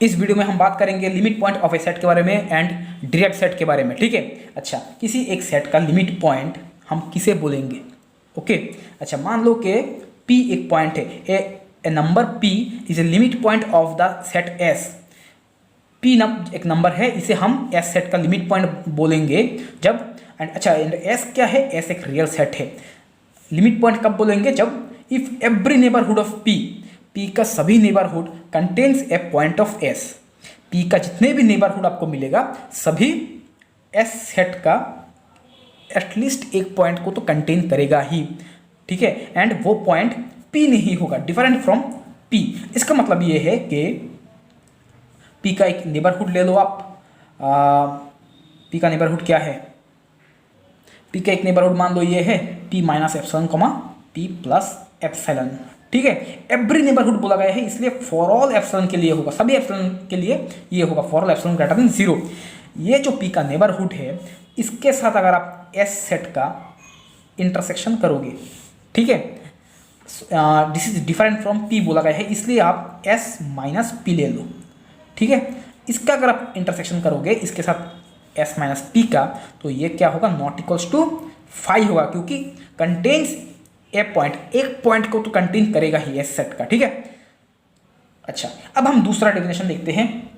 इस वीडियो में हम बात करेंगे limit point of a set के बारे में एंड डायरेक्ट सेट के बारे में। ठीक है, अच्छा, किसी एक सेट का लिमिट पॉइंट हम किसे बोलेंगे? ओके, अच्छा, मान लो कि P एक पॉइंट है, a number P is a limit point of the set S। P एक नंबर है, इसे हम S सेट का लिमिट पॉइंट बोलेंगे जब S क्या है? S एक रियल सेट है। लिमिट पॉइंट कब बोलेंगे? जब if every neighbourhood of P का सभी neighbourhood contains a point of S। P का जितने भी नेबरहुड आपको मिलेगा सभी S सेट का एटलीस्ट एक पॉइंट को तो कंटेन करेगा ही। ठीक है, एंड वो पॉइंट P नहीं होगा, डिफरेंट फ्रॉम P। इसका मतलब ये है कि P का एक नेबरहुड ले लो आप। P का नेबरहुड क्या है? P का एक नेबरहुड मान लो ये है P minus epsilon comma P plus epsilon. ठीक है, एवरी नेबरहुड बोला गया है इसलिए फॉर ऑल एप्सिलॉन के लिए होगा, सभी एप्सिलॉन के लिए ये होगा for all epsilon greater than 0। ये जो P का नेबरहुड है इसके साथ अगर आप S सेट का इंटरसेक्शन करोगे, ठीक है, this is different from P बोला गया है इसलिए आप S माइनस P ले लो। ठीक है, इसका अगर आप इंटरसेक्शन करोगे इसके साथ S माइनस P का, तो ये क्या होगा? नॉट इक्वल्स टू 5 होगा, क्योंकि कंटेन्स ए पॉइंट, एक पॉइंट को तो कंटेन करेगा ही S सेट का। ठीक है, अच्छा, अब हम दूसरा डेफिनेशन देखते हैं।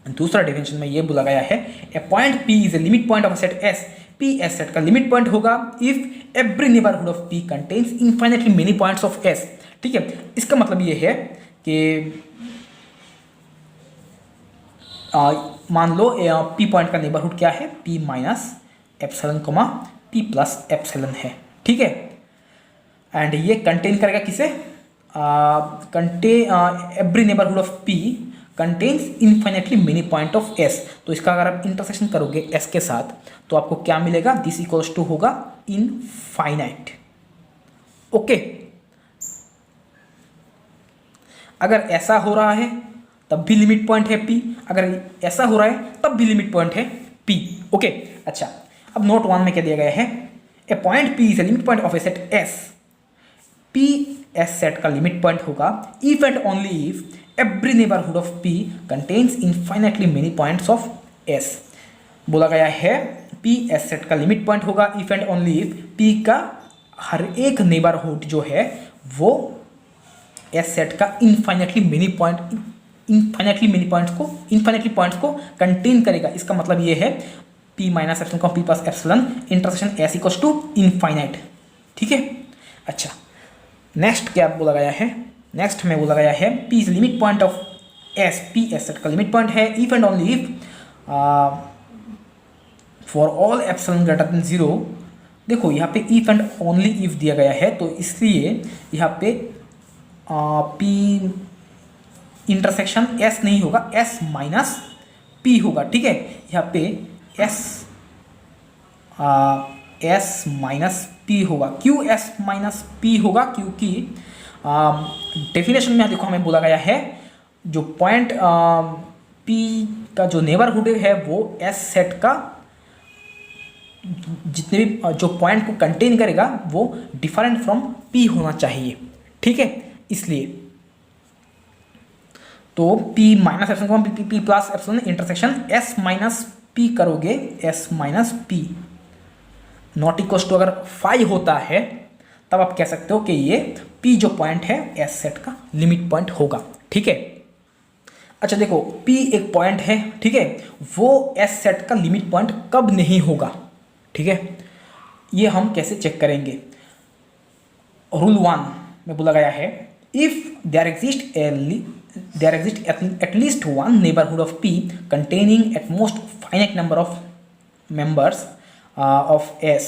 दूसरा डेफिनेशन में ये बोला गया है a point P is a limit point of set S। P S set का लिमिट पॉइंट होगा if every neighbourhood of P contains infinitely many points of S। ठीक है, इसका मतलब ये है कि मान लो P पॉइंट का नेबरहुड क्या है? P minus epsilon comma P plus epsilon है। ठीक है, एंड ये कंटेन करेगा किसे? Every neighbourhood of P contains infinitely many point of S। तो इसका अगर आप इंटरसेक्शन करोगे S के साथ तो आपको क्या मिलेगा? दिस इक्वल्स टू होगा इनफाइनाइट। ओके, अगर ऐसा हो रहा है तब भी लिमिट पॉइंट है P, अगर ऐसा हो रहा है तब भी लिमिट पॉइंट है P। ओके, अच्छा, अब नोट 1 में क्या दिया गया है? A point P is a limit point of a set S। P S set का लिमिट पॉइंट होगा if and only if every neighbourhood of P contains infinitely many points of S। बोला गया है P S सेट का limit point होगा if and only if P का हर एक नेबरहुड जो है वो S सेट का इनफाइनाइटली मेनी पॉइंट्स को कंटेन करेगा। इसका मतलब ये है P माइनस एप्सिलॉन का P plus epsilon intersection S equals to infinite. ठीक है, अच्छा, नेक्स्ट क्या बोला गया है? नेक्स्ट में बोला गया है P is limit point of S। P S set का लिमिट पॉइंट है if and only if for all epsilon greater than 0। देखो यहाँ पे इफ एंड ओनली इफ दिया गया है तो इसलिए यहाँ पे P इंटरसेक्शन S नहीं होगा, S माइनस P होगा। ठीक है, यहाँ पे S माइनस P होगा। क्यों S माइनस P होगा? क्योंकि डेफिनेशन में देखो हमें बोला गया है जो पॉइंट P का जो नेबरहुड है वो S सेट का जितने भी जो पॉइंट को कंटेन करेगा वो डिफरेंट फ्रॉम P होना चाहिए। ठीक है, इसलिए तो P minus epsilon P plus epsilon intersection S minus P करोगे, S minus P not equals to अगर 5 होता है तब आप कह सकते हो कि ये P जो पॉइंट है S सेट का लिमिट पॉइंट होगा। ठीक है, अच्छा, देखो P एक पॉइंट है, ठीक है, वो S सेट का लिमिट पॉइंट कब नहीं होगा? ठीक है, ये हम कैसे चेक करेंगे? रूल 1 में बोला गया है if there exist at least one neighbourhood of P containing at most finite number of members of S।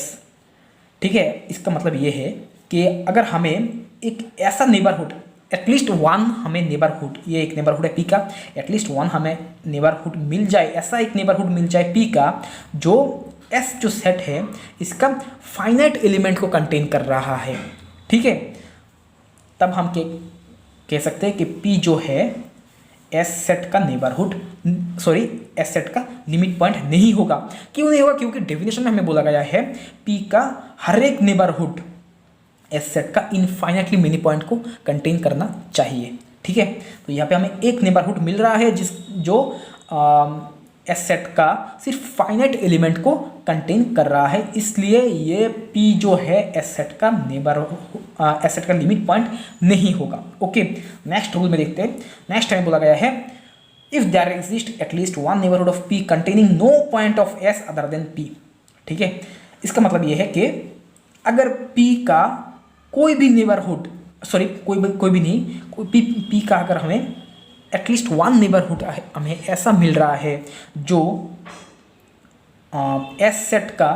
ठीक है, इसका मतलब ये है कि अगर हमें एक ऐसा नेबरहुड एटलीस्ट वन हमें नेबरहुड, ये एक नेबरहुड है P का, एटलीस्ट वन हमें नेबरहुड मिल जाए, ऐसा एक नेबरहुड मिल जाए P का जो S जो सेट है इसका फाइनाइट एलिमेंट को कंटेन कर रहा है। ठीक है, तब हम कह सकते हैं कि P जो है S सेट का नेबरहुड S सेट का लिमिट पॉइंट नहीं होगा। क्यों नहीं होगा? क्योंकि डेफिनेशन में हमें बोला गया है P का हर एक नेबरहुड S सेट का इनफाइनाइटली मेनी पॉइंट को कंटेन करना चाहिए। ठीक है। तो यहाँ पे हमें एक नेबरहुड मिल रहा है जो एस सेट का सिर्फ फाइनाइट एलिमेंट को कंटेन कर रहा है, इसलिए ये P जो है एस सेट का लिमिट पॉइंट नहीं होगा। ओके, नेक्स्ट रूल में देखते हैं। नेक्स्ट हमें बोला गया है if there exist at least one neighbourhood of P containing no point of S other than P। ठीक है, इसका मतलब ये है कि अगर P का कोई भी नेबरहुड, सॉरी कोई भी नहीं, P का अगर हमें एटलीस्ट वन नेबरहुड हमें ऐसा मिल रहा है जो एस सेट का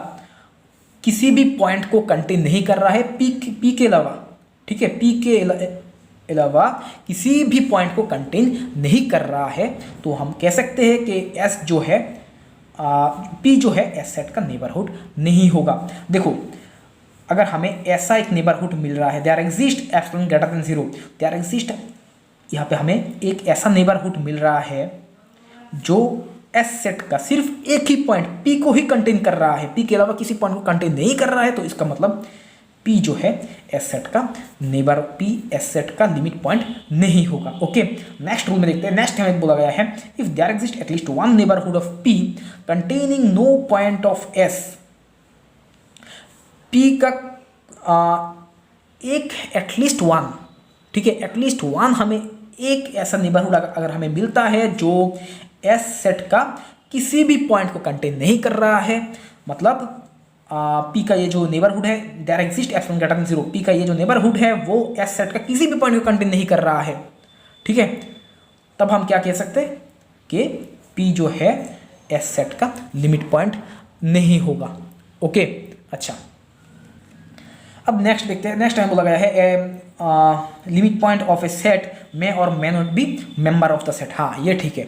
किसी भी पॉइंट को कंटेन नहीं कर रहा है P के अलावा, ठीक है, P के अलावा किसी भी पॉइंट को कंटेन नहीं कर रहा है, तो हम कह सकते हैं कि S जो है P जो है एस सेट का नेबरहुड नहीं होगा। देखो, अगर हमें ऐसा एक नेबरहुड मिल रहा है, there exist epsilon greater than 0, there exist, यहाँ पे हमें एक ऐसा नेबरहुड मिल रहा है जो एस सेट का सिर्फ एक ही पॉइंट P को ही कंटेन कर रहा है, P के अलावा किसी पॉइंट को कंटेन नहीं कर रहा है, तो इसका मतलब P जो है एस सेट का P एस सेट का लिमिट पॉइंट नहीं होगा। ओके, नेक्स्ट रूल में देखते हैं। नेक्स्ट हमें बोला गया है if there exist at least one neighbourhood of P containing no point of S, P का एक एटलीस्ट वन, ठीक है, एटलीस्ट वन हमें एक ऐसा नेबरहुड अगर हमें मिलता है जो एस सेट का किसी भी पॉइंट को कंटेन नहीं कर रहा है, मतलब P का ये जो नेबरहुड है, there exist epsilon greater than 0, P का ये जो नेबरहुड है वो एस सेट का किसी भी पॉइंट को कंटेन नहीं कर रहा है, ठीक है, तब हम क्या कह सकते हैं कि P जो है एस सेट का लिमिट पॉइंट नहीं होगा। ओके, अच्छा, अब नेक्स्ट देखते हैं। नेक्स्ट हमें बोला गया है limit point of a set में और may not be member of the set. हाँ, ये ठीक है।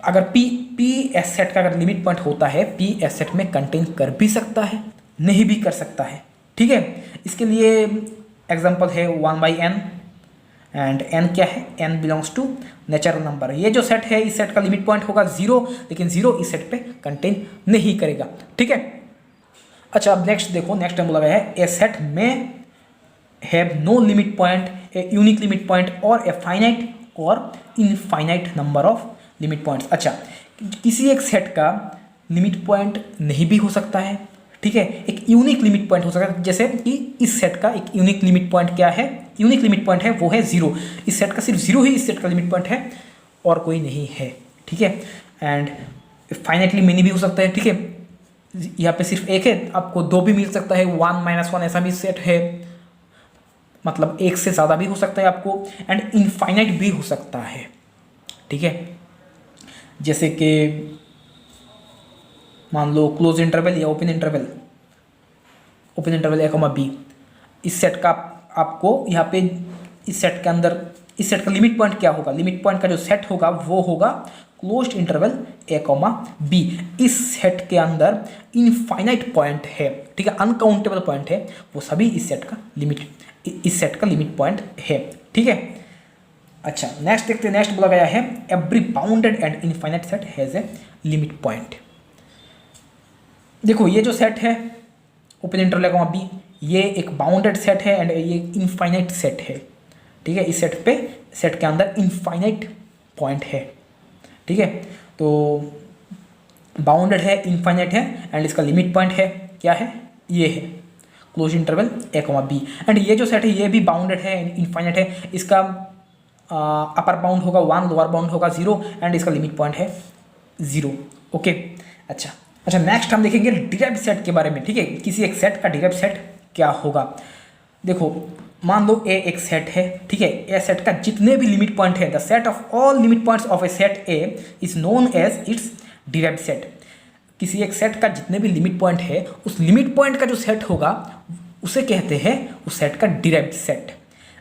अगर P एस सेट का अगर लिमिट पॉइंट होता है, P एस सेट में कंटेन कर भी सकता है, नहीं भी कर सकता है, ठीक है। इसके लिए एग्जांपल है 1/n एंड n क्या है, n belongs to natural number. ये जो सेट है, इस सेट का लिमिट पॉइंट होगा 0, लेकिन 0 इस सेट पे कंटेन नहीं करेगा, ठीक है। अच्छा, अब नेक्स्ट देखो, नेक्स्ट टाइम बोला गया है a set may have no limit point, a unique limit point और ए फाइनाइट और infinite number of limit points. अच्छा, किसी एक सेट का लिमिट पॉइंट नहीं भी हो सकता है, ठीक है, एक यूनिक लिमिट पॉइंट हो सकता है, जैसे कि इस सेट का एक यूनिक लिमिट पॉइंट क्या है, यूनिक लिमिट पॉइंट है वो है 0। इस सेट का सिर्फ 0 ही इस सेट का लिमिट पॉइंट है और कोई नहीं है, ठीक है। एंड फाइनाइटली मेनी भी हो सकता है, ठीक है, यहाँ पे सिर्फ एक है, आपको 2 भी मिल सकता है, 1 - 1 ऐसा भी सेट है, मतलब एक से ज़्यादा भी हो सकता है आपको, एंड इनफाइनाइट भी हो सकता है, ठीक है। जैसे कि मान लो क्लोज इंटरवल या ओपन इंटरवल A, B, इस सेट का आपको यहाँ पे इस सेट के अंदर इस सेट का लिमिट पॉइंट क्या होगा, लिमिट पॉइंट का जो सेट होगा वो होगा क्लोज्ड इंटरवल A, B। इस सेट के अंदर इनफाइनाइट पॉइंट है, ठीक है, अनकाउंटेबल पॉइंट है, वो सभी इस सेट का लिमिट पॉइंट है, ठीक है। अच्छा, नेक्स्ट देखते हैं। नेक्स्ट बोला गया है every bounded and infinite set has a limit point. देखो, ये जो सेट है ओपन इंटरवल A, B, ये एक बाउंडेड सेट है एंड ये इनफाइनाइट सेट है, ठीक है। इस सेट के अंदर इनफाइनाइट पॉइंट है, ठीक है। तो बाउंडेड है, इनफाइनाइट है एंड इसका लिमिट पॉइंट है, क्या है, ये है close interval A, B। And ये जो सेट है ये भी बाउंडेड है, इनफाइनाइट है, इसका अपर बाउंड होगा 1, लोअर बाउंड होगा 0 एंड इसका लिमिट पॉइंट है 0। ओके, अच्छा, नेक्स्ट हम देखेंगे डिराइव्ड सेट के बारे में, ठीक है। किसी एक सेट का डिराइव्ड सेट क्या होगा। देखो, मान लो A एक सेट है, ठीक है, ए सेट का जितने भी लिमिट पॉइंट है, the set of all limit points of a set A is known as its derived set. किसी एक सेट का जितने भी लिमिट पॉइंट है, उस लिमिट पॉइंट का जो सेट होगा उसे कहते हैं उस सेट का डिराइव्ड सेट।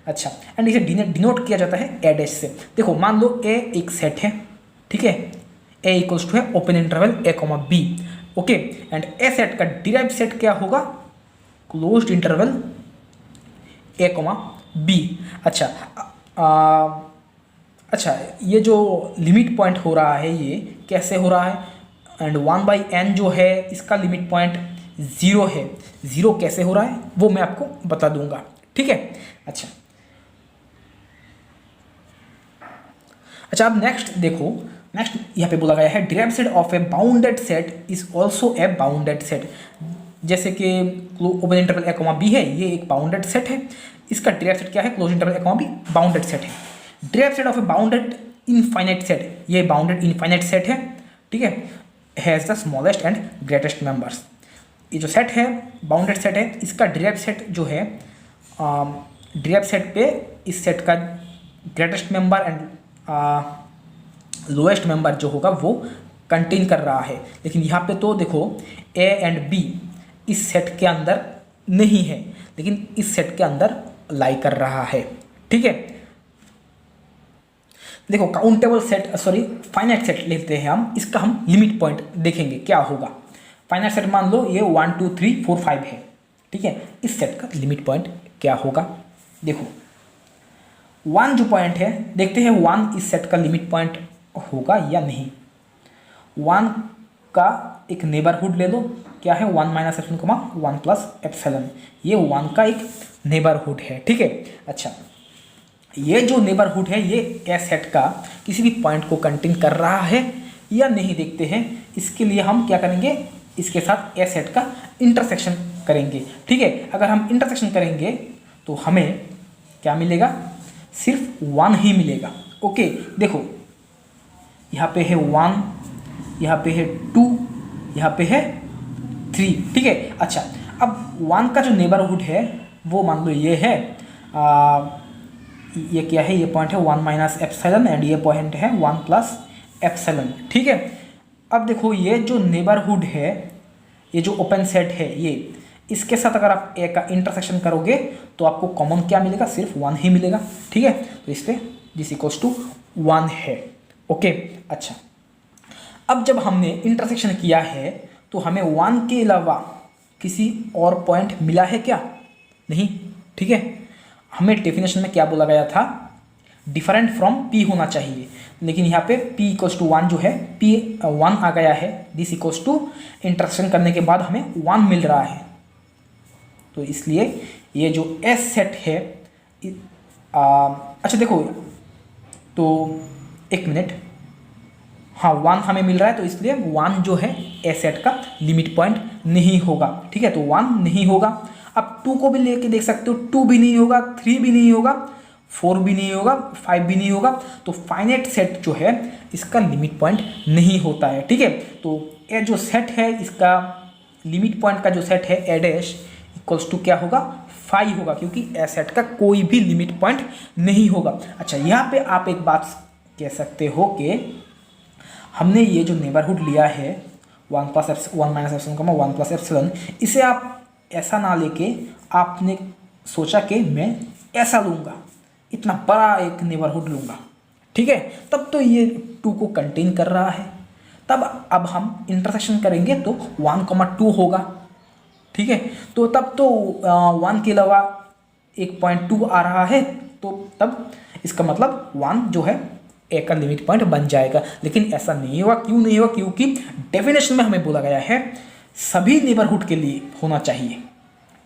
अच्छा, एंड इसे डिनोट किया जाता है A डैश से। देखो, मान लो A एक सेट है, ठीक है, A इक्वल्स टू है open interval A, B, okay, and A set का डिराइव्ड सेट क्या होगा, क्लोज्ड इंटरवल A, B। अच्छा, ये जो लिमिट पॉइंट हो रहा है ये कैसे हो रहा है, एंड 1/n जो है इसका लिमिट पॉइंट 0 है, 0 कैसे हो रहा है वो मैं आपको बता दूंगा, ठीक है। अच्छा, अच्छा, अब नेक्स्ट देखो, नेक्स्ट यहाँ पे बोला गया है derived set of a bounded set is also a bounded set. जैसे कि ओपन इंटरवल ए कॉमा बी है, ये एक बाउंडेड सेट है, इसका डिराइव्ड सेट क्या है, क्लोज इंटरवल ए कॉमा बी, बाउंडेड सेट है। Derived set of a bounded infinite set, ये बाउंडेड इनफाइनाइट सेट है, ठीक है, has the smallest and greatest members. ये जो सेट है बाउंडेड सेट है, इसका डिराइव्ड सेट जो है, डिराइव्ड सेट पे इस सेट का greatest member and lowest member जो होगा वो कंटेन कर रहा है। लेकिन यहाँ पे तो देखो ए एंड बी इस सेट के अंदर नहीं है, लेकिन इस सेट के अंदर लाई कर रहा है, ठीक है। देखो countable set, sorry finite set लेते हैं हम, इसका हम लिमिट पॉइंट देखेंगे क्या होगा। फाइनाइट सेट मान लो ये 1 2 3 4 5 है, ठीक है, इस सेट का लिमिट पॉइंट क्या होगा। देखो 1 जो पॉइंट है, देखते हैं 1 इस सेट का लिमिट पॉइंट होगा या नहीं। 1 का एक नेबरहुड ले लो, क्या है 1 माइनस एप्सिलॉन 1 प्लस एप्सिलॉन, ये 1 का एक नेबरहुड है, ठीक है। अच्छा, ये जो नेबरहुड है ये ए सेट का किसी भी पॉइंट को कंटेन कर रहा है या नहीं, देखते हैं। इसके लिए हम क्या करेंगे, इसके साथ ए सेट का इंटरसेक्शन करेंगे, ठीक है। अगर हम इंटरसेक्शन करेंगे तो हमें क्या मिलेगा, सिर्फ 1 ही मिलेगा। ओके, देखो यहाँ पे है 1, यहाँ पे है 2, यहाँ पे है 3, ठीक है। अच्छा, अब 1 का जो नेबरहुड है वो मान लो ये है, ये क्या है, ये पॉइंट है 1 माइनस एप्सिलॉन एंड ये पॉइंट है 1 प्लस एप्सिलॉन, ठीक है। अब देखो ये जो नेबरहुड है, ये जो ओपन सेट है, ये इसके साथ अगर आप ए का इंटरसेक्शन करोगे तो आपको कॉमन क्या मिलेगा, सिर्फ 1 ही मिलेगा, ठीक है। तो इस पर दिस इक्वल्स टू 1 है, ओके। अच्छा, अब जब हमने इंटरसेक्शन किया है तो हमें 1 के अलावा किसी और पॉइंट मिला है क्या, नहीं, ठीक है। हमें डेफिनेशन में क्या बोला गया था, डिफरेंट फ्रॉम p होना चाहिए, लेकिन यहाँ पे p इक्वल्स टू 1 जो है, p 1 आ गया है, दिस इक्वल्स टू इंटरसेक्शन करने के बाद हमें 1 मिल रहा है। तो इसलिए ये जो S सेट है, अच्छा देखो, तो एक मिनट, हाँ 1 हमें मिल रहा है, तो इसलिए 1 जो है ए सेट का लिमिट पॉइंट नहीं होगा, ठीक है। तो 1 नहीं होगा। अब 2 को भी लेके देख सकते हो, 2 भी नहीं होगा, 3 भी नहीं होगा, 4 भी नहीं होगा, 5 भी नहीं होगा। तो फाइनाइट सेट जो है इसका लिमिट पॉइंट नहीं होता है, ठीक है। तो ये जो सेट है, इसका लिमिट पॉइंट का जो सेट है ए डैश इक्वल्स टू क्या होगा, 5 होगा, क्योंकि ए सेट का कोई भी लिमिट पॉइंट नहीं होगा। अच्छा, यहाँ पे आप एक बात कह सकते हो कि हमने ये जो नेबरहुड लिया है 1 माइनस एप्सिलॉन 1 प्लस एप्सिलॉन, इसे आप ऐसा ना लेके आपने सोचा कि मैं ऐसा लूँगा, इतना बड़ा एक नेबरहुड लूँगा, ठीक है, तब तो ये 2 को कंटेन कर रहा है। तब अब हम इंटरसेक्शन करेंगे तो 1,2 होगा, ठीक है। तो तब तो 1 के अलावा 1.2 आ रहा है, तो तब इसका मतलब 1 जो है ए का लिमिट पॉइंट बन जाएगा। लेकिन ऐसा नहीं होगा, क्यों नहीं होगा, क्योंकि डेफिनेशन में हमें बोला गया है सभी नेबरहुड के लिए होना चाहिए,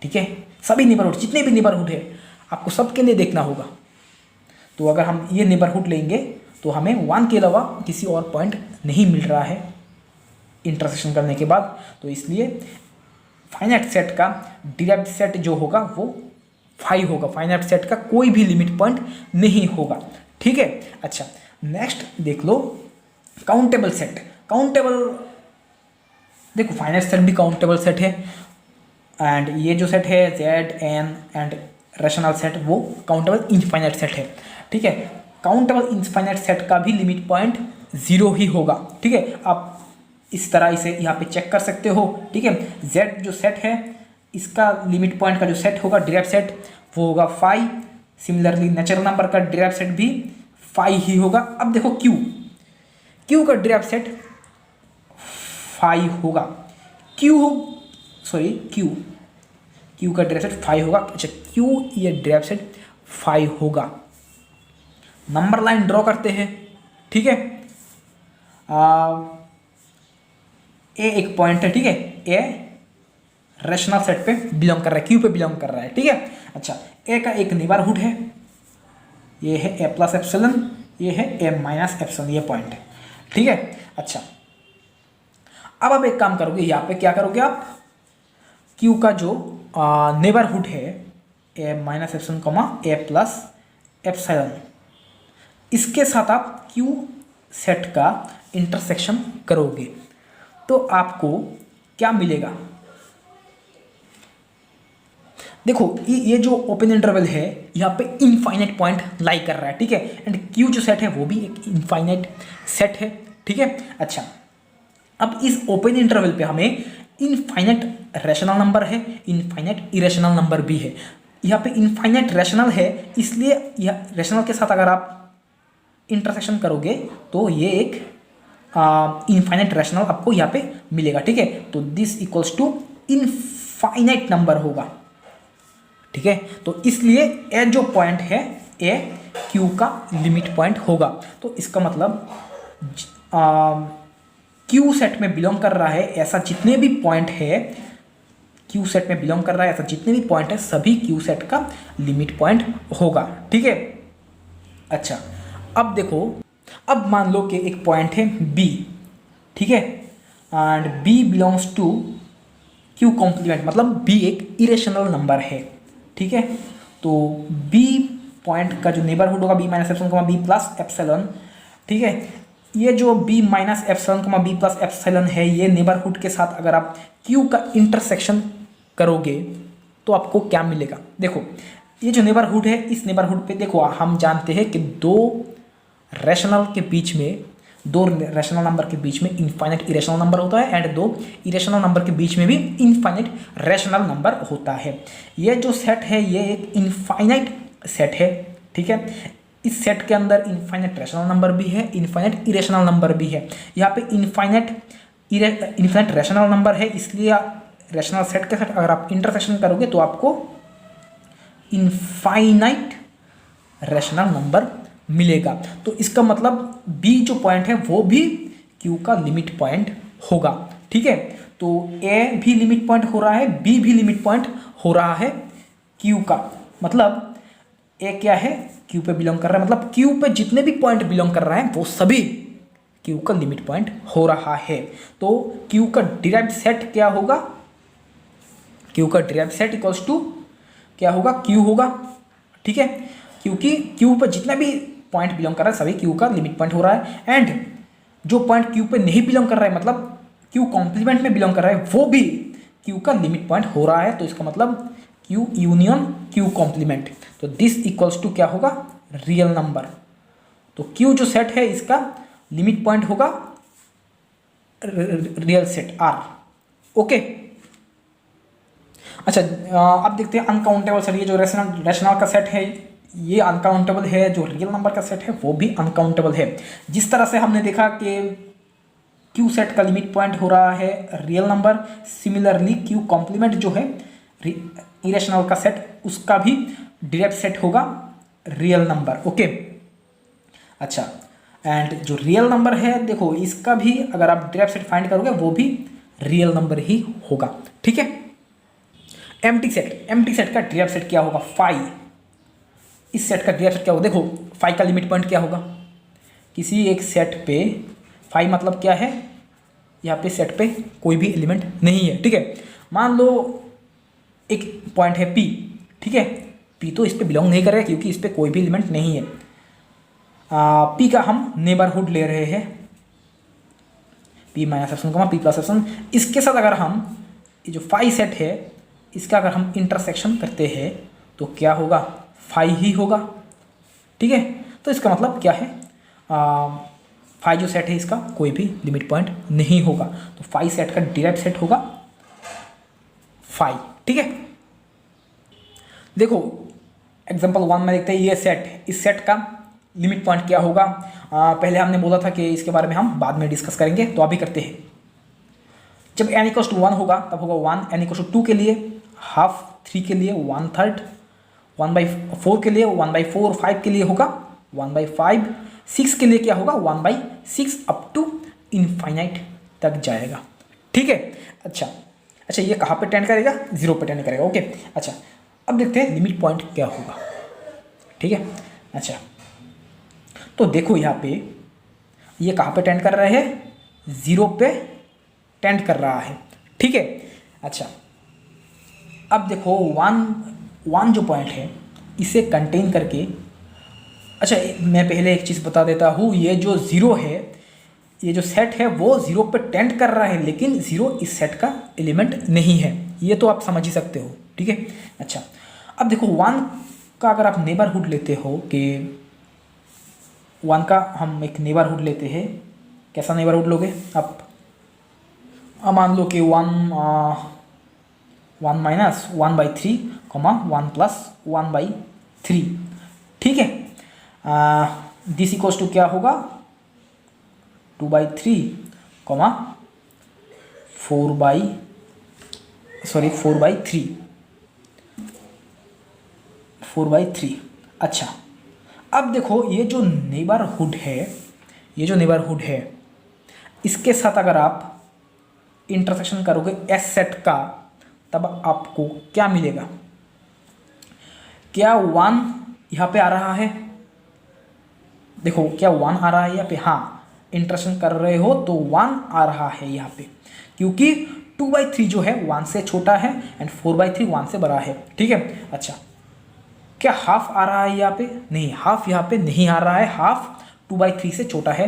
ठीक है। सभी नेबरहुड, जितने भी नेबरहुड है आपको सबके लिए देखना होगा। तो अगर हम ये नेबरहुड लेंगे तो हमें 1 के अलावा किसी और पॉइंट नहीं मिल रहा है इंटरसेक्शन करने के बाद, तो इसलिए फाइनाइट सेट का डिराइव्ड सेट जो होगा वो 5 होगा। फाइनाइट सेट का कोई भी लिमिट पॉइंट नहीं होगा, ठीक है। अच्छा, नेक्स्ट देख लो काउंटेबल सेट। काउंटेबल, देखो फाइनाइट सेट भी काउंटेबल सेट है, एंड ये जो सेट है Z N and rational set वो काउंटेबल इनफाइनाइट सेट है, ठीक है। काउंटेबल इनफाइनाइट सेट का भी लिमिट पॉइंट 0 ही होगा, ठीक है। आप इस तरह इसे यहाँ पे चेक कर सकते हो, ठीक है। जेड जो सेट है इसका लिमिट पॉइंट का जो सेट होगा डिराइव्ड सेट वो होगा 5। सिमिलरली नेचुरल नंबर का डिराइव्ड सेट भी 5 ही होगा। अब देखो क्यू का डिराइव्ड सेट 5 होगा, क्यू का डिराइव्ड सेट 5 होगा। अच्छा, क्यू ये डिराइव्ड सेट 5 होगा। नंबर लाइन ड्रॉ करते हैं, ठीक है। ए एक पॉइंट है, ठीक है, ए रेशनल सेट पे बिलोंग कर रहा है, क्यू पे बिलोंग कर रहा है, ठीक है। अच्छा, ए का एक नेबरहुड है, ये है ए प्लस एप्सिलॉन, ये है m माइनस एप्सिलॉन, ये पॉइंट है, ठीक है। अच्छा, अब आप एक काम करोगे, यहाँ पे क्या करोगे आप, Q का जो नेबरहुड है m minus epsilon comma a plus epsilon, इसके साथ आप Q सेट का इंटरसेक्शन करोगे तो आपको क्या मिलेगा। देखो ये जो ओपन इंटरवल है यहाँ पे इनफाइनाइट पॉइंट लाई कर रहा है, ठीक है, एंड Q जो सेट है वो भी एक इनफाइनाइट सेट है, ठीक है। अच्छा, अब इस ओपन इंटरवल पे हमें इनफाइनाइट रैशनल नंबर है, इनफाइनाइट इरेशनल नंबर भी है। यहाँ पे इनफाइनाइट रैशनल है, इसलिए यह रैशनल के साथ अगर आप इंटरसेक्शन करोगे तो ये एक इनफाइनाइट रैशनल आपको यहाँ पे मिलेगा, ठीक है। तो this equals to infinite number होगा, ठीक है। तो इसलिए ए जो पॉइंट है ए Q का लिमिट पॉइंट होगा। तो इसका मतलब Q सेट में बिलोंग कर रहा है ऐसा जितने भी पॉइंट है, Q सेट में बिलोंग कर रहा है ऐसा जितने भी पॉइंट है सभी Q सेट का लिमिट पॉइंट होगा, ठीक है। अच्छा, अब देखो, अब मान लो कि एक पॉइंट है B, ठीक है, and B belongs to Q complement, मतलब B एक इरेशनल नंबर है, ठीक है। तो B पॉइंट का जो नेबरहुड होगा B minus epsilon comma B plus epsilon, ठीक है, ये जो B minus epsilon comma B plus epsilon है, ये नेबरहुड के साथ अगर आप Q का इंटरसेक्शन करोगे तो आपको क्या मिलेगा। देखो ये जो नेबरहुड है, इस नेबरहुड पे देखो हम जानते हैं कि दो रैशनल नंबर के बीच में इनफाइनाइट इरेशनल नंबर होता है एंड दो इरेशनल नंबर के बीच में भी इनफाइनाइट रैशनल नंबर होता है। ये जो सेट है ये एक इनफाइनाइट सेट है, ठीक है। इस सेट के अंदर इनफाइनाइट रैशनल नंबर भी है, इनफाइनाइट इरेशनल नंबर भी है। यहाँ पे इनफाइनाइट रैशनल नंबर है, इसलिए रैशनल सेट के साथ अगर आप इंटरसेक्शन करोगे तो आपको इनफाइनाइट रैशनल नंबर मिलेगा। तो इसका मतलब B जो पॉइंट है वो भी Q का लिमिट पॉइंट होगा, ठीक है। तो A भी लिमिट पॉइंट हो रहा है, B भी लिमिट पॉइंट हो रहा है Q का, मतलब A क्या है, Q पे बिलोंग कर रहा है, मतलब Q पे जितने भी पॉइंट बिलोंग कर रहा है वो सभी Q का लिमिट पॉइंट हो रहा है। तो Q का डिराइव्ड सेट क्या होगा, Q का डिराइव्ड सेट इक्वल्स टू क्या होगा, Q होगा, ठीक है, क्योंकि Q पे जितना भी पॉइंट बिलोंग कर रहा है सभी Q का लिमिट पॉइंट हो रहा है, एंड जो पॉइंट Q पे नहीं बिलोंग कर रहा है, मतलब Q कॉम्प्लीमेंट में बिलोंग कर रहा है, वो भी Q का लिमिट पॉइंट हो रहा है। तो इसका मतलब Q यूनियन Q कॉम्प्लीमेंट, तो दिस इक्वल्स टू क्या होगा, रियल नंबर। तो Q जो सेट है इसका लिमिट पॉइंट होगा रियल सेट R, ओके। अच्छा, अब देखते हैं अनकाउंटेबल सेट। ये जो रैशनल का सेट है ये अनकाउंटेबल है, जो रियल नंबर का सेट है वो भी अनकाउंटेबल है। जिस तरह से हमने देखा कि Q सेट का लिमिट पॉइंट हो रहा है real number, similarly Q complement जो है इरेशनल का सेट, उसका भी डिराइव्ड सेट होगा रियल नंबर, ओके। अच्छा, एंड जो रियल नंबर है देखो इसका भी अगर आप डिराइव्ड सेट फाइंड करोगे वो भी रियल नंबर ही होगा, ठीक है। एम्प्टी सेट का डिराइव्ड सेट क्या होगा, फाई। इस सेट का डिराइव्ड सेट क्या होगा, देखो फाई का लिमिट पॉइंट क्या होगा, किसी एक सेट पे फाई मतलब क्या है, यहाँ पे सेट पे कोई भी एलिमेंट नहीं है, ठीक है। मान लो एक पॉइंट है P, ठीक है, P तो इस पे बिलोंग नहीं करेगा क्योंकि इस पे कोई भी एलिमेंट नहीं है। P का हम नेबरहुड ले रहे हैं P minus epsilon comma P plus epsilon, इसके साथ अगर हम ये जो फाई सेट है इसका अगर हम इंटरसेक्शन करते हैं तो क्या होगा, फाई ही होगा, ठीक है। तो इसका मतलब क्या है, फाई जो सेट है इसका कोई भी लिमिट पॉइंट नहीं होगा, तो फाई सेट का डिराइव्ड सेट होगा फाई, ठीक है। देखो एग्जांपल 1 में देखते हैं, ये सेट, इस सेट का लिमिट पॉइंट क्या होगा। पहले हमने बोला था कि इसके बारे में हम बाद में डिस्कस करेंगे, तो अभी करते हैं। जब n इक्वल्स टू 1 होगा तब होगा 1, n इक्वल्स टू 2 के लिए हाफ, 3 के लिए 1/3, 1/4 के लिए 1/4, 5 के लिए होगा 1/5, 6 के लिए क्या होगा 1/6 अप टू इनफाइनाइट तक जाएगा, ठीक है। अच्छा, ये कहाँ पे टेंड करेगा, 0 पे टेंड करेगा, ओके। अच्छा, अब देखते हैं लिमिट पॉइंट क्या होगा, ठीक है। अच्छा, तो देखो यहाँ पे ये कहाँ पे टेंड कर रहे हैं, 0 पे टेंड कर रहा है, ठीक है। अच्छा अब देखो वन जो पॉइंट है इसे कंटेन करके, अच्छा मैं पहले एक चीज़ बता देता हूँ, ये जो 0 है, ये जो सेट है वो 0 पे टेंड कर रहा है, लेकिन 0 इस सेट का एलिमेंट नहीं है, ये तो आप समझ ही सकते हो, ठीक है। अच्छा अब देखो 1 का अगर आप नेबरहुड लेते हो कि 1 का हम एक नेबरहुड लेते हैं, कैसा नेबरहुड लोगे आप, मान लो कि 1 माइनस 1/3 1 प्लस 1/3, ठीक है। दिस इक्वल्स टू क्या होगा, 2/3 4/3। अच्छा अब देखो ये जो नेबरहुड है, इसके साथ अगर आप इंटरसेक्शन करोगे एस सेट का, तब आपको क्या मिलेगा, क्या 1 यहाँ पे आ रहा है, देखो क्या 1 आ रहा है यहाँ पे, हाँ इंटरसेक्शन कर रहे हो तो 1 आ रहा है यहाँ पे, क्योंकि 2/3 जो है 1 से छोटा है एंड 4/3 1 से बड़ा है, ठीक है। अच्छा क्या हाफ आ रहा है यहाँ पे, नहीं हाफ यहाँ पे नहीं आ रहा है, हाफ 2/3 से छोटा है,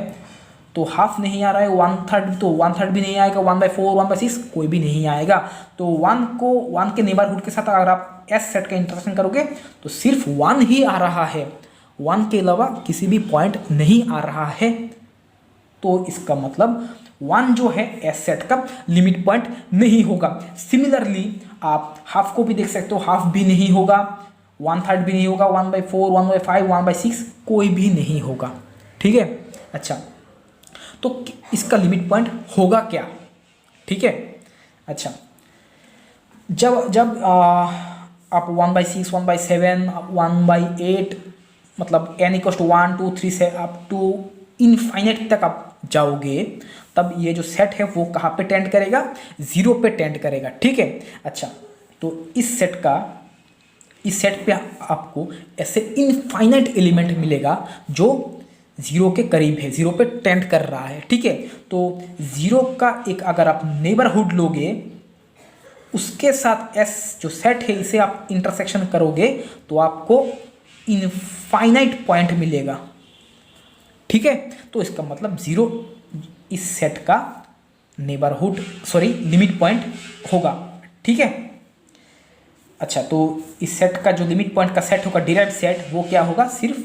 तो हाफ नहीं आ रहा है, 1/3 तो 1/3 भी नहीं आएगा, 1/4 1/6 कोई भी नहीं आएगा। तो 1 के नेबरहुड के साथ अगर आप एस सेट का इंटरसेक्शन करोगे तो सिर्फ 1 ही आ रहा है, 1 के अलावा किसी भी पॉइंट नहीं आ रहा है। तो इसका मतलब 1 जो है एस सेट का लिमिट पॉइंट नहीं होगा। सिमिलरली आप हाफ को भी देख सकते हो, हाफ भी नहीं होगा, 1/3 भी नहीं होगा, 1/4 1/5 1/6 कोई भी नहीं होगा, ठीक है। अच्छा तो इसका लिमिट पॉइंट होगा क्या, ठीक है। अच्छा जब आप 1/6 1/7 1/8 मतलब n = 1 2 3 से अप टू इनफाइनाइट तक आप जाओगे, तब ये जो सेट है वो कहाँ पे टेंड करेगा, 0 पे टेंड करेगा, ठीक है। अच्छा तो इस सेट पे आपको ऐसे इनफाइनाइट एलिमेंट मिलेगा जो 0 के करीब है, 0 पे टेंड कर रहा है, ठीक है। तो 0 का एक अगर आप नेबरहुड लोगे, उसके साथ एस जो सेट है इसे आप इंटरसेक्शन करोगे तो आपको इनफाइनाइट पॉइंट मिलेगा, ठीक है। तो इसका मतलब 0 इस सेट का लिमिट पॉइंट होगा, ठीक है। अच्छा तो इस सेट का जो लिमिट पॉइंट का सेट होगा, डिराइव्ड सेट, वो क्या होगा, सिर्फ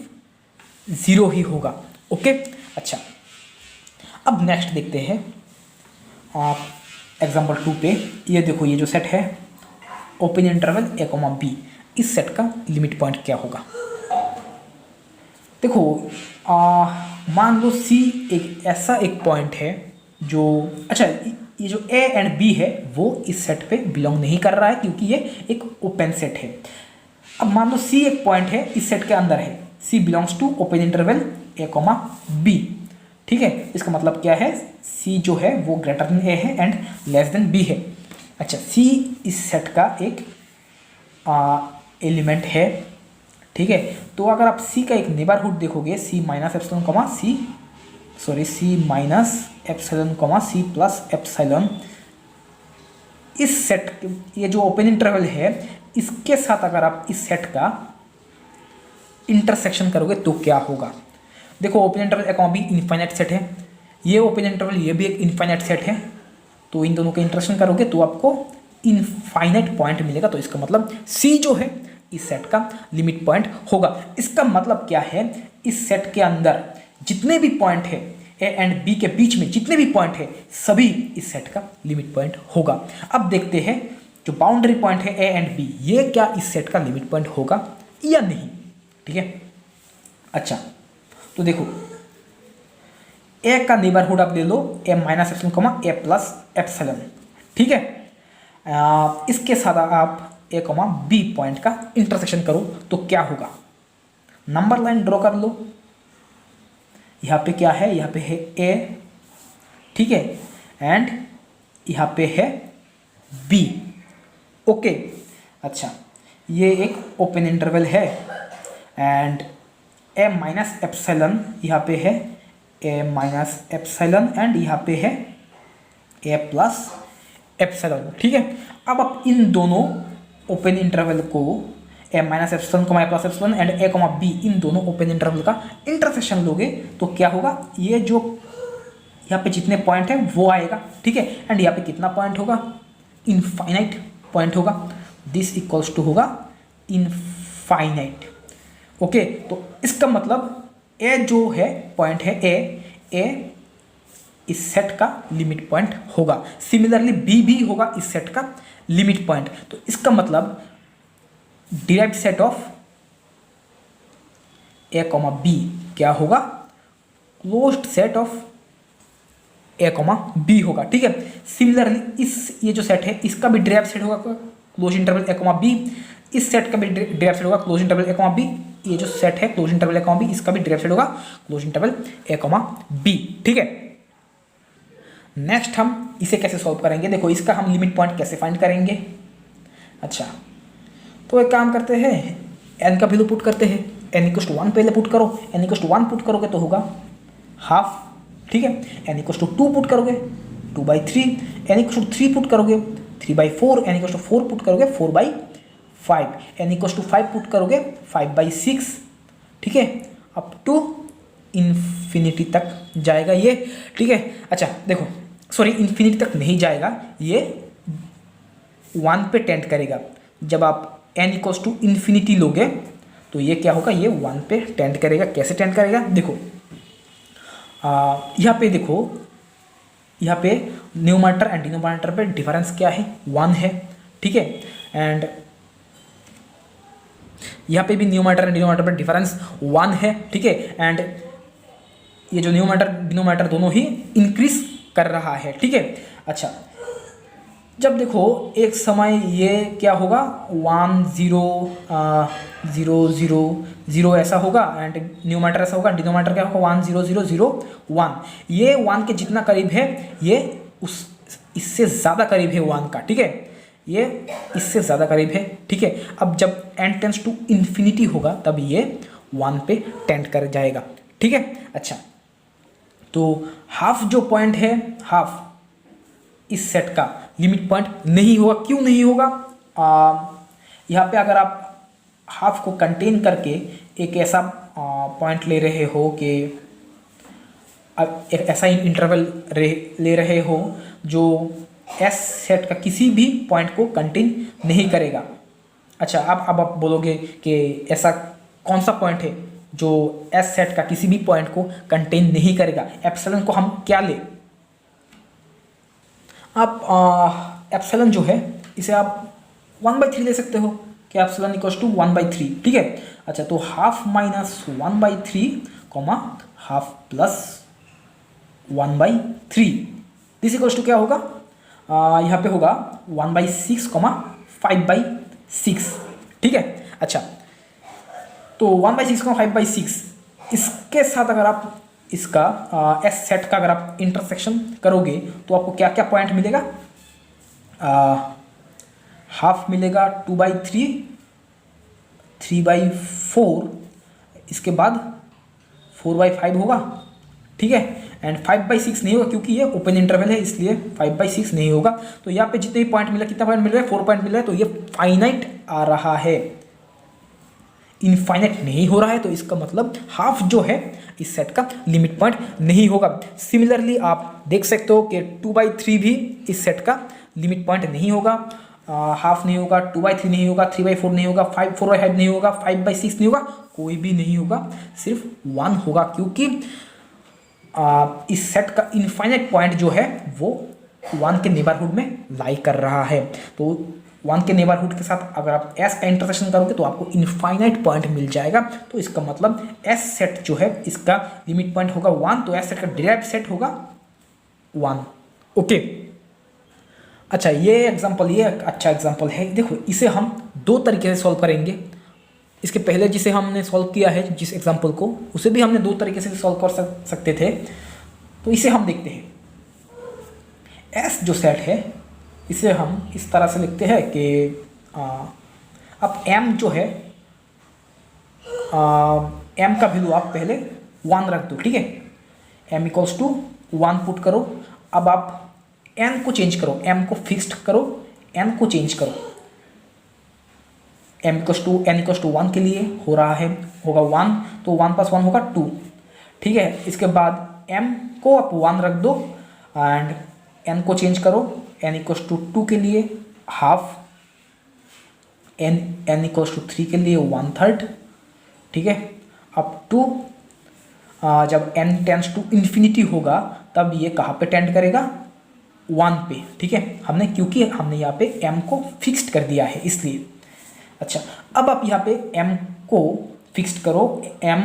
0 ही होगा, ओके। अच्छा अब नेक्स्ट देखते हैं एग्जाम्पल 2 पे। ये देखो ये जो सेट है ओपन इंटरवल a, b, इस सेट का लिमिट पॉइंट क्या होगा। देखो मान लो C एक पॉइंट है जो, अच्छा ये जो A एंड B है वो इस सेट पे बिलोंग नहीं कर रहा है क्योंकि ये एक ओपन सेट है। अब मान लो C एक पॉइंट है इस सेट के अंदर है, C belongs to open interval a, b, ठीक है। इसका मतलब क्या है, C जो है वो ग्रेटर देन A है एंड लेस देन B है। अच्छा C इस सेट का एक एलिमेंट है, ठीक है। तो अगर आप C का एक नेबरहुड देखोगे, C minus epsilon C plus epsilon, इस सेट, ये जो ओपन इंटरवल है इसके साथ अगर आप इस सेट का इंटरसेक्शन करोगे तो क्या होगा। देखो open interval a, b infinite set है, ये ओपन इंटरवल ये भी एक इनफाइनाइट सेट है, तो इन दोनों के इंटरसेक्शन करोगे तो आपको इनफाइनाइट पॉइंट मिलेगा। तो इसका मतलब C जो है इस सेट का लिमिट पॉइंट होगा। इसका मतलब क्या है, इस सेट के अंदर जितने भी पॉइंट है A एंड B के बीच में जितने भी पॉइंट है सभी इस सेट का लिमिट पॉइंट होगा। अब देखते हैं जो बाउंड्री पॉइंट है A एंड B, ये क्या इस सेट का लिमिट पॉइंट होगा या नहीं, ठीक है। अच्छा तो देखो A का नेबरहुड आप ले लो A minus epsilon A plus epsilon, ठीक है। इसके साथ आप A, B पॉइंट का इंटरसेक्शन करो तो क्या होगा, नंबर लाइन ड्रॉ कर लो। यहाँ पे क्या है, यहाँ पे है A, ठीक है, एंड यहाँ पे है B, ओके। अच्छा ये एक ओपन इंटरवल है एंड ए माइनस एप्सिलॉन यहाँ पे है ए माइनस एप्सिलॉन एंड यहाँ पे है ए प्लस एप्सिलॉन, ठीक है। अब आप इन दोनों ओपन इंटरवल को ए माइनस एप्सिलॉन को a plus epsilon and a comma b, इन दोनों ओपन इंटरवल का इंटरसेक्शन लोगे तो क्या होगा, ये जो यहाँ पे जितने पॉइंट है वो आएगा, ठीक है। एंड यहाँ पे कितना पॉइंट होगा, इनफाइनाइट पॉइंट होगा, दिस इक्वल्स टू होगा इनफाइनाइट। ओके, तो इसका मतलब ए जो है पॉइंट है ए इस सेट का लिमिट पॉइंट होगा। सिमिलरली बी भी होगा इस सेट का लिमिट पॉइंट। तो इसका मतलब derived set of a comma b क्या होगा, closed set of a comma b होगा, ठीक है। सिमिलरली इस ये जो सेट है इसका भी डिराइव्ड सेट होगा क्लोज इंटरवल ए कॉमा बी, इस सेट का भी डिराइव्ड सेट होगा क्लोज इंटरवल ए कॉमा बी, ये जो सेट है क्लोज इंटरवल ए कॉमा बी इसका भी डिराइव्ड सेट होगा क्लोज इंटरवल ए कॉमा बी, ठीक है। नेक्स्ट हम इसे कैसे सॉल्व करेंगे, देखो इसका हम लिमिट पॉइंट कैसे फाइंड करेंगे। अच्छा, तो एक काम करते हैं, एन का वैल्यू पुट करते हैं, एन इक्वल टू 1 पहले पुट करो, एन इक्वल टू 1 पुट करोगे तो होगा हाफ, ठीक है। एन इक्वल टू 2 पुट करोगे 2/3, एन इक्वल टू 3 पुट करोगे 3/4, एन इक्वल टू 4 पुट करोगे 4/5, एन इक्वल टू 5 पुट करोगे 5/6, ठीक है। अप टू इन्फिनिटी तक जाएगा ये, ठीक है। अच्छा देखो, सॉरी इन्फिनिटी तक नहीं जाएगा, ये 1 पे टेंड करेगा। जब आप n इक्वल्स टू इन्फिनिटी लोगे तो ये क्या होगा, ये 1 पे टेंड करेगा। कैसे टेंड करेगा, देखो यहाँ पे देखो, यहाँ पे न्यूमरेटर एंड डिनोमिनेटर पे डिफरेंस क्या है, 1 है, ठीक है। एंड यहाँ पे भी न्यूमरेटर एंड डिनोमिनेटर पे डिफरेंस 1 है, ठीक है। एंड ये जो न्यूमरेटर डिनोमिनेटर दोनों ही इंक्रीज कर रहा है, ठीक है। अच्छा, जब देखो एक समय ये क्या होगा 1 0 0 0 0 ऐसा होगा एंड न्यूमरेटर ऐसा होगा, डिनोमिनेटर क्या होगा 1 0 0 0 1। ये 1 के जितना करीब है ये इससे ज़्यादा करीब है 1 का, ठीक है। ये इससे ज़्यादा करीब है, ठीक है। अब जब n टेंड्स टू इन्फिनिटी होगा तब ये 1 पे टेंड कर जाएगा, ठीक है। अच्छा, तो हाफ जो पॉइंट है, हाफ इस सेट का लिमिट पॉइंट नहीं होगा। क्यों नहीं होगा, यहाँ पे अगर आप हाफ को कंटेन करके एक ऐसा पॉइंट ले रहे हो कि एक ऐसा इंटरवल ले रहे हो जो एस सेट का किसी भी पॉइंट को कंटेन नहीं करेगा। अच्छा, अब आप बोलोगे कि ऐसा कौन सा पॉइंट है जो एस सेट का किसी भी पॉइंट को कंटेन नहीं करेगा। एप्सिलॉन को हम क्या ले, आप एप्सिलॉन जो है इसे आप 1/3 ले सकते हो कि एप्सिलॉन इक्वल्स टू 1/3, ठीक है। अच्छा, तो half minus 1/3 comma half plus 1/3, this equals to क्या होगा, यहाँ पे होगा 1/6 कॉमा 5/6, ठीक है। अच्छा, तो 1/6 कॉमा 5/6 इसके साथ अगर आप इसका एस सेट का अगर आप इंटरसेक्शन करोगे तो आपको क्या क्या पॉइंट मिलेगा, हाफ मिलेगा 2/3, 3/4, इसके बाद 4/5 होगा, ठीक है। एंड 5/6 नहीं होगा क्योंकि ये ओपन इंटरवल है, इसलिए 5/6 नहीं होगा। तो यहाँ पे जितने भी पॉइंट मिला, कितना पॉइंट मिल रहा है, 4 पॉइंट मिल रहा है, तो ये फाइनाइट आ रहा है, इनफाइनाइट नहीं हो रहा है। तो इसका मतलब हाफ जो है इस सेट का लिमिट पॉइंट नहीं होगा। सिमिलरली आप देख सकते हो कि 2/3 भी इस सेट का लिमिट पॉइंट नहीं होगा, हाफ नहीं होगा, 2/3 नहीं होगा, 3/4 नहीं होगा, 4/5 नहीं होगा, 5/6 नहीं होगा, कोई भी नहीं होगा, सिर्फ 1 होगा। क्योंकि इस सेट का इनफाइनाइट पॉइंट जो है वो 1 के नेबरहुड में लाई कर रहा है। तो 1 के नेबरहुड के साथ अगर आप एस का इंटरसेक्शन करोगे तो आपको इनफाइनाइट पॉइंट मिल जाएगा। तो इसका मतलब एस सेट जो है इसका लिमिट पॉइंट होगा 1, तो एस सेट का डिराइव्ड सेट होगा 1। ओके, अच्छा, ये एग्जांपल, ये एक अच्छा एग्जांपल है। देखो, इसे हम 2 तरीके से सॉल्व करेंगे। इसके पहले जिसे हमने सॉल्व किया है, जिस एग्जांपल को, उसे भी हमने 2 तरीके से सॉल्व कर सकते थे। तो इसे हम देखते हैं। एस जो सेट है इसे हम इस तरह से लिखते हैं कि अब एम जो है एम का वैल्यू आप पहले 1 रख दो, ठीक है। एम इक्वल्स टू 1 पुट करो। अब आप एन को चेंज करो, एम को फिक्स्ड करो, एन को चेंज करो। M equals to n equals to 1 के लिए हो रहा है, होगा 1, तो 1 + 1 होगा 2, ठीक है। इसके बाद एम को आप 1 रख दो एंड एन को चेंज करो। एन इक्वल्स टू 2 के लिए हाफ, एन इक्वल्स टू 3 के लिए 1/3, ठीक है। अप टू जब n टेंड्स टू इन्फिनिटी होगा तब ये कहाँ पे टेंड करेगा, 1 पे, ठीक है। क्योंकि हमने यहाँ पे m को फिक्स्ड कर दिया है इसलिए। अच्छा, अब आप यहाँ पे m को फिक्स्ड करो, m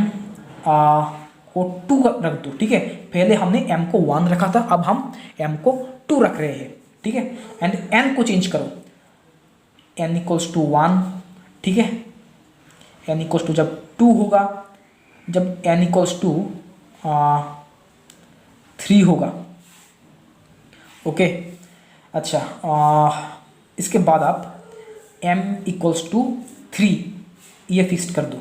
को 2 रख दो, ठीक है। पहले हमने m को 1 रखा था, अब हम m को 2 रख रहे हैं, ठीक है। एंड n को चेंज करो, n इक्वल्स टू 1, ठीक है। n इक्वल्स टू जब 2 होगा, जब n इक्वल्स टू 3 होगा, ओके। अच्छा, इसके बाद आप m इक्वल्स टू 3 ये फिक्स्ड कर दो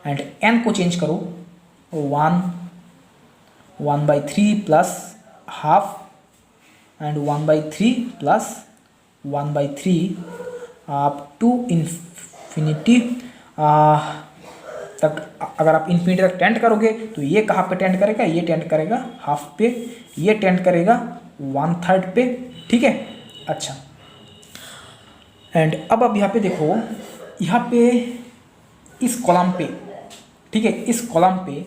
एंड n को चेंज करो, 1/3 प्लस हाफ एंड 1/3 प्लस 1/3 आप टू इन्फिनिटी तक। अगर आप इन्फिनिटी तक टेंड करोगे तो ये कहाँ पे टेंड करेगा, ये टेंड करेगा हाफ पे, ये टेंड करेगा 1/3 पे, ठीक है। अच्छा, एंड अब आप यहाँ पे देखो, यहाँ पे इस कॉलम पे, ठीक है, इस कॉलम पे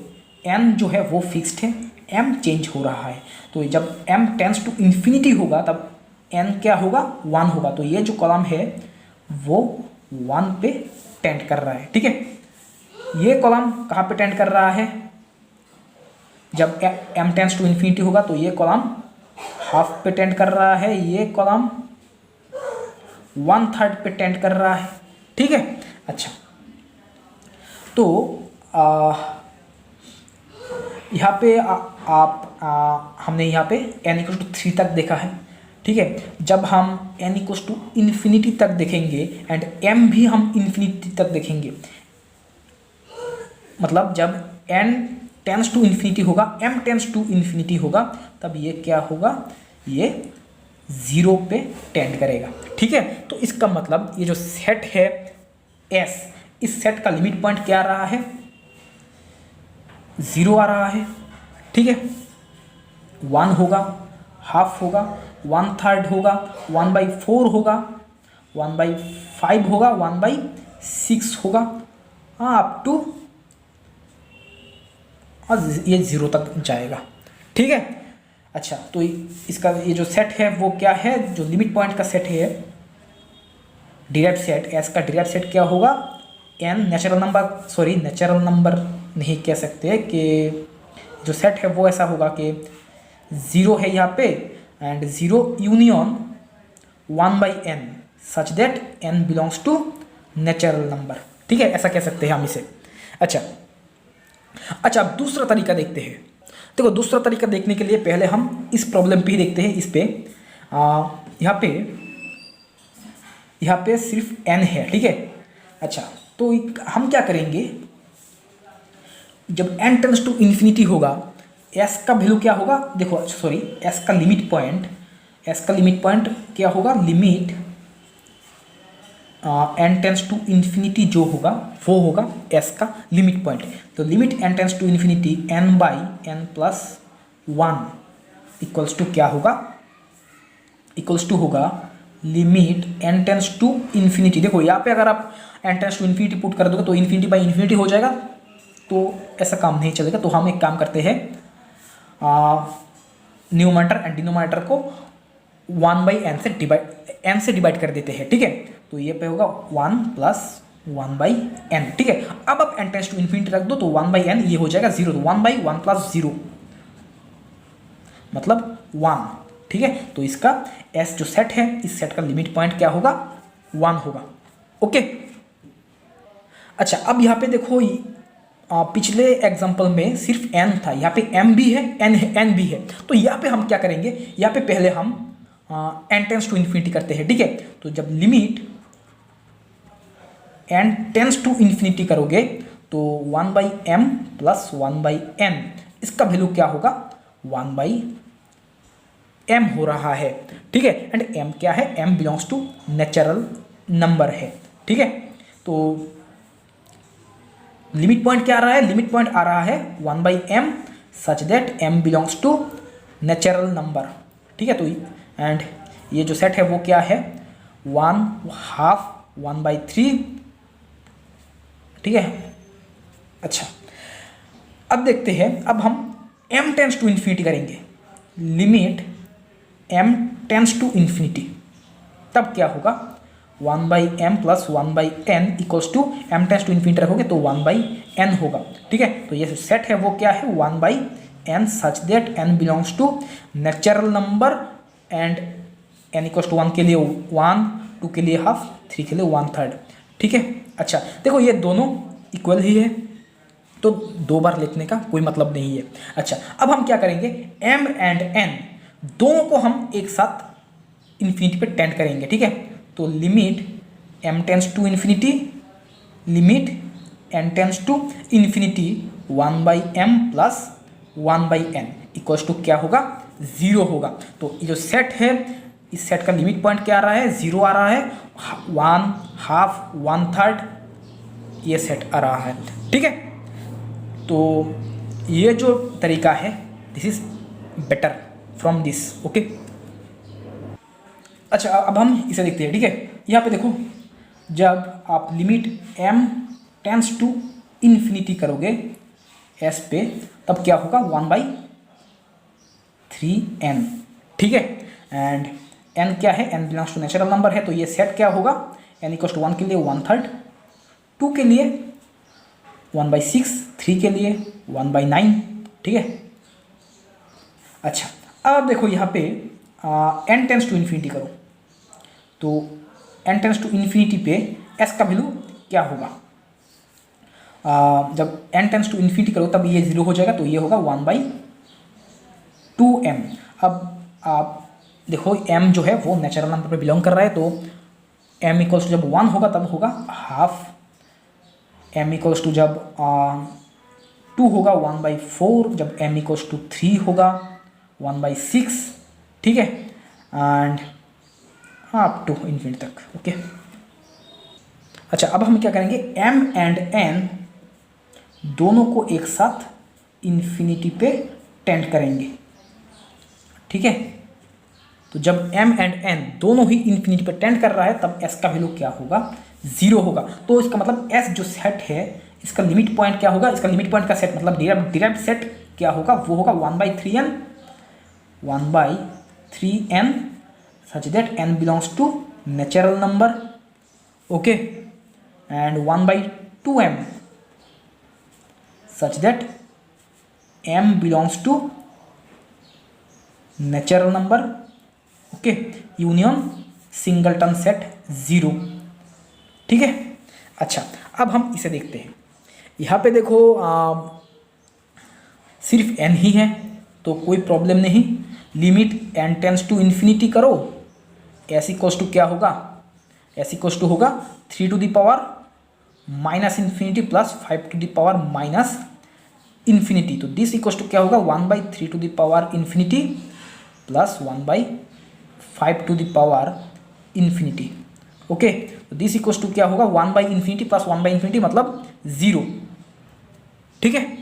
n जो है वो फिक्स्ड है, m चेंज हो रहा है। तो जब m टेंड्स टू इन्फिनिटी होगा तब n क्या होगा, 1 होगा। तो ये जो कॉलम है वो 1 पे टेंड कर रहा है, ठीक है। ये कॉलम कहाँ पे टेंड कर रहा है, जब m टेंड्स टू इन्फिनिटी होगा तो ये कॉलम हाफ पे टेंड कर रहा है, ये कॉलम 1/3 पे टेंड कर रहा है, ठीक है। अच्छा, तो यहाँ पे हमने यहाँ पे n इक्वल टू 3 तक देखा है, ठीक है। जब हम n इक्वल टू इन्फिनिटी तक देखेंगे एंड m भी हम इन्फिनिटी तक देखेंगे, मतलब जब n टेंड्स टू इन्फिनिटी होगा, m टेंड्स टू इन्फिनिटी होगा, तब ये क्या होगा, ये 0 पे टेंड करेगा, ठीक है। तो इसका मतलब ये जो सेट है S, इस सेट का लिमिट पॉइंट क्या आ रहा है, 0 आ रहा है, ठीक है। 1 होगा, हाफ होगा, 1/3 होगा, 1/4 होगा, 1/5 होगा, 1/6 होगा, हाँ, अप टू ये 0 तक जाएगा, ठीक है। अच्छा, तो इसका ये जो सेट है वो क्या है, जो लिमिट पॉइंट का सेट है, डिराइव्ड सेट, एस का डिराइव्ड सेट क्या होगा, n नेचुरल नंबर नहीं कह सकते, कि जो सेट है वो ऐसा होगा कि 0 है यहाँ पे and 0 union 1/n such that n belongs to natural number, ठीक है, ऐसा कह सकते हैं हम इसे। अच्छा, अब दूसरा तरीका देखते हैं। देखो, दूसरा तरीका देखने के लिए पहले हम इस प्रॉब्लम पे ही देखते हैं। इस पे यहाँ पे सिर्फ n है, ठीक है। अच्छा, तो हम क्या करेंगे, जब n टेंड्स टू इन्फिनिटी होगा, s का वैल्यू क्या होगा, देखो सॉरी, s का लिमिट पॉइंट क्या होगा, limit n tends to infinity जो होगा वो होगा s का लिमिट पॉइंट। तो limit n tends to infinity n/n + 1 equals to क्या होगा, इक्वल्स टू होगा limit n tends to infinity. देखो यहाँ पे अगर आप n tends to infinity put कर दोगे तो इन्फिनिटी हो जाएगा, तो ऐसा काम नहीं चलेगा। तो हम एक काम करते हैं, न्यूमरेटर एंड डिनोमिनेटर को 1/n से डिवाइड कर देते हैं, ठीक है। तो ये पे होगा 1 + 1/n, ठीक है। अब आप n टेंड्स टू इन्फिनिटी रख दो तो 1/n ये हो जाएगा 0, तो 1/1 + 0 मतलब 1, ठीक है। तो इसका S जो सेट है, इस सेट का लिमिट पॉइंट क्या होगा, 1 होगा, ओके। अच्छा, अब यहाँ पे देखो, पिछले एग्जांपल में सिर्फ n था, यहाँ पे m भी है, n भी है। तो यहाँ पे हम क्या करेंगे, यहाँ पे पहले हम n टेंड्स टू इन्फिनिटी करते हैं, ठीक है। तो जब limit n tends to infinity करोगे तो 1/m प्लस 1/n, इसका वैल्यू क्या होगा, 1/m हो रहा है, ठीक है। एंड m क्या है, m belongs to natural number है, ठीक है। तो लिमिट पॉइंट क्या आ रहा है, लिमिट पॉइंट आ रहा है 1/m such that m belongs to natural number, ठीक है। तो एंड ये जो सेट है वो क्या है, 1/2 1/3, ठीक है। अच्छा, अब देखते हैं, अब हम m टेंस टू इन्फिनिटी करेंगे, limit m tends to infinity, तब क्या होगा, 1/m plus 1/n equals to m tends to infinity रखोगे तो 1/n होगा, ठीक है। तो ये जो सेट है वो क्या है, 1/n such that n belongs to natural number and n equals to 1 के लिए 1, 2 के लिए हाफ, 3 के लिए 1/3, ठीक है। अच्छा देखो ये दोनों इक्वल ही है तो दो बार लिखने का कोई मतलब नहीं है। अच्छा अब हम क्या करेंगे, m एंड n दोनों को हम एक साथ इन्फिनिटी पे टेंड करेंगे, ठीक है। तो limit m tends to infinity, limit n tends to infinity 1/m plus 1/n equals to क्या होगा, 0 होगा। तो ये जो सेट है, इस सेट का लिमिट पॉइंट क्या आ रहा है, 0 आ रहा है, 1/2 1/3 ये सेट आ रहा है, ठीक है। तो ये जो तरीका है, this is better from this, okay. अच्छा अब हम इसे देखते हैं, ठीक है। यहाँ पे देखो, जब आप limit m tends to infinity करोगे s पे, तब क्या होगा, 1/3n, ठीक है। एंड n क्या है, n belongs to natural number है, तो ये सेट क्या होगा, n इक्वल्स टू 1 के लिए 1/3, 2 के लिए 1/6, 3 के लिए 1/9, ठीक है। अच्छा अब देखो यहाँ पे n टेंस टू इन्फिनिटी करो, तो n टेंस टू इन्फिनिटी पे s का वैल्यू क्या होगा, जब n टेंस टू इन्फिनिटी करो तब ये 0 हो जाएगा, तो ये होगा 1/2m। अब आप देखो m जो है वो नेचुरल नंबर पे बिलोंग कर रहा है, तो m इक्वल्स टू जब 1 होगा तब होगा हाफ, m इक्वल्स टू जब 2 होगा 1/4, जब m इक्वल्स टू 3 होगा 1/6, ठीक है। एंड अप टू इन्फिनिटी तक, ओके। अच्छा अब हम क्या करेंगे, m एंड n दोनों को एक साथ इन्फिनिटी पे टेंड करेंगे, ठीक है। तो जब m एंड n दोनों ही इन्फिनिटी पे टेंड कर रहा है तब s का वैल्यू क्या होगा, 0 होगा। तो इसका मतलब s जो सेट है इसका लिमिट पॉइंट क्या होगा, इसका लिमिट पॉइंट का सेट मतलब डिराइव्ड सेट क्या होगा, वो होगा 1/3n such that n belongs to natural number, okay. And 1/2m such that m belongs to natural number, okay, union singleton set 0, ठीक है। अच्छा अब हम इसे देखते हैं, यहाँ पे देखो सिर्फ n ही है तो कोई प्रॉब्लम नहीं, limit n tends to infinity करो, s इक्वल्स टू क्या होगा, s इक्वल्स टू होगा 3 to the power minus infinity plus 5 to the power minus infinity, तो दिस इक्वल्स टू क्या होगा, 1/3 to the power infinity plus 1/5 to the power infinity, okay. तो this equals to क्या होगा, 1/∞ plus 1/∞ मतलब 0, ठीक है।